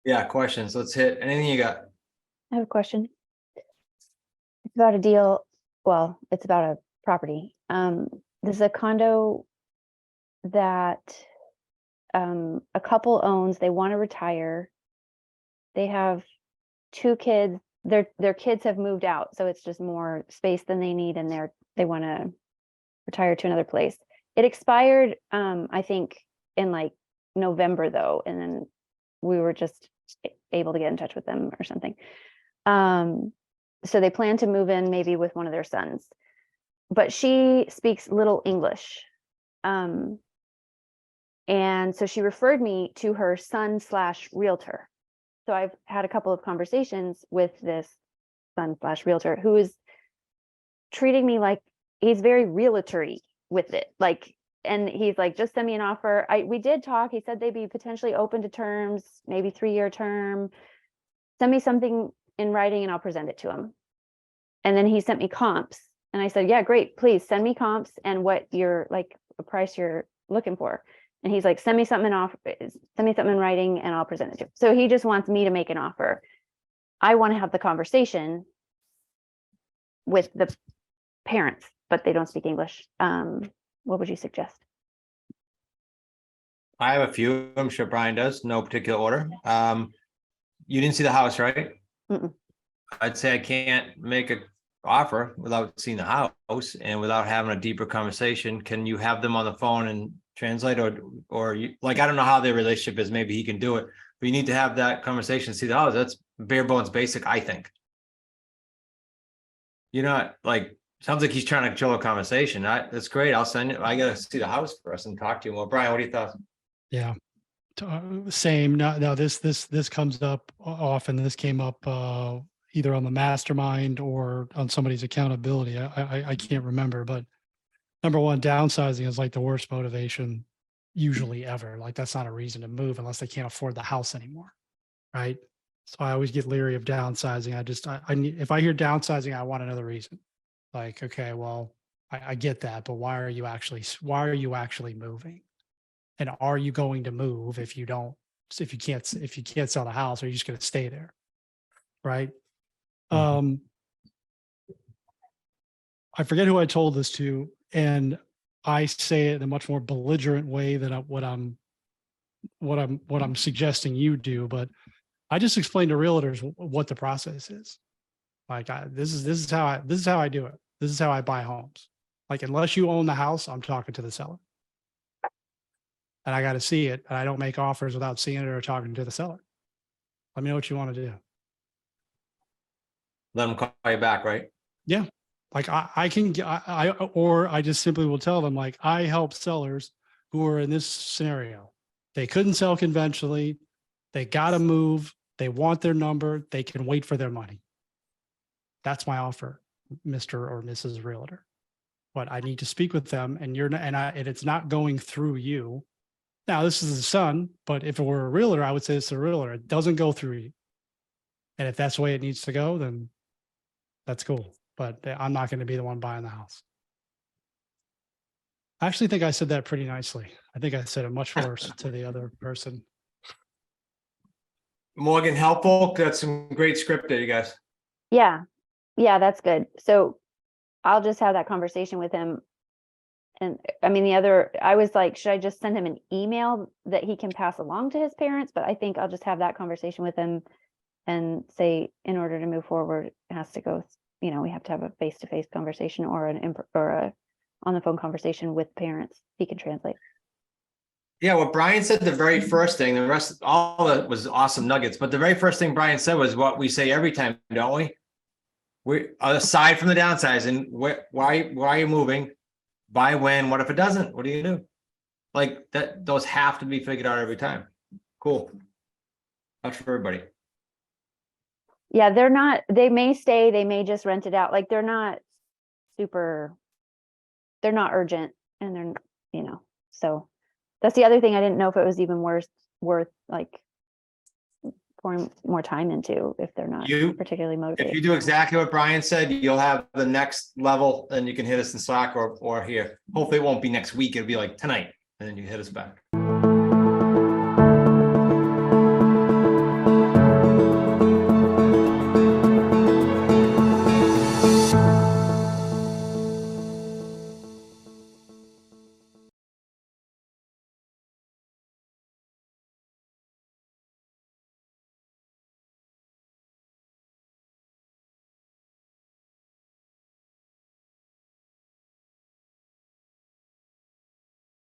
Yeah, questions. Let's hit anything you got. I have a question. It's about a deal. Well, it's about a property. This is a condo that a couple owns. They want to retire. They have 2 kids. Their kids have moved out, so it's just more space than they need, and they want to retire to another place. It expired, I think, in like November though, and then we were just able to get in touch with them or something. So they plan to move in maybe with one of their sons, but she speaks little English. And so she referred me to her son/realtor. So I've had a couple of conversations with this son/realtor who is treating me like he's very realtor-y with it. Like, and he's like, just send me an offer. We did talk. He said they'd be potentially open to terms, maybe 3-year term. Send me something in writing and I'll present it to him. And then he sent me comps. And I said, yeah, great. Please send me comps and what you're like, a price you're looking for. And he's like, send me something in writing and I'll present it to him. So he just wants me to make an offer. I want to have the conversation with the parents, but they don't speak English. What would you suggest? I have a few. I'm sure Brian does. No particular order. You didn't see the house, right? Mm-mm. I'd say I can't make an offer without seeing the house and without having a deeper conversation. Can you have them on the phone and translate, or you, like, I don't know how their relationship is. Maybe he can do it, but you need to have that conversation. See the house. That's bare bones basic, I think. You're not like, sounds like he's trying to control a conversation. That's great. I'll send it. I gotta see the house first and talk to you more. Brian, what are your thoughts? Yeah, same. No, this comes up often. This came up either on the mastermind or on somebody's accountability. I can't remember, but number one, downsizing is like the worst motivation usually ever. Like that's not a reason to move unless they can't afford the house anymore, right? So I always get leery of downsizing. I need, if I hear downsizing, I want another reason. Like, okay, well, I get that, but why are you actually moving? And are you going to move if you can't sell the house, or are you just going to stay there? Right. I forget who I told this to, and I say it in a much more belligerent way than what I'm suggesting you do. But I just explained to realtors what the process is. Like, this is how I do it. This is how I buy homes. Like, unless you own the house, I'm talking to the seller. And I got to see it. And I don't make offers without seeing it or talking to the seller. Let me know what you want to do. Let them call you back, right? Yeah. Like I just simply will tell them, like, I help sellers who are in this scenario. They couldn't sell conventionally. They got to move. They want their number. They can wait for their money. That's my offer, Mr. or Mrs. Realtor. But I need to speak with them, and it's not going through you. Now, this is the son, but if it were a realtor, I would say it's a realtor. It doesn't go through you. And if that's the way it needs to go, then that's cool. But I'm not going to be the one buying the house. I actually think I said that pretty nicely. I think I said it much worse to the other person. Morgan, helpful. Got some great script there, you guys. Yeah, that's good. So I'll just have that conversation with him. And I mean, I was like, should I just send him an email that he can pass along to his parents? But I think I'll just have that conversation with him and say, in order to move forward, it has to go, we have to have a face-to-face conversation or a on the phone conversation with parents. He can translate. Yeah, what Brian said, the very first thing, the rest, all of it was awesome nuggets. But the very first thing Brian said was what we say every time, don't we? We, aside from the downsizing, why are you moving? By when? What if it doesn't? What do you do? Like that, those have to be figured out every time. Cool. That's for everybody. Yeah, they may stay, they may just rent it out. Like they're not urgent, and so that's the other thing. I didn't know if it was even worth like pouring more time into if they're not particularly motivated. If you do exactly what Brian said, you'll have the next level, and you can hit us in Slack or here. Hopefully it won't be next week. It'll be like tonight, and then you hit us back.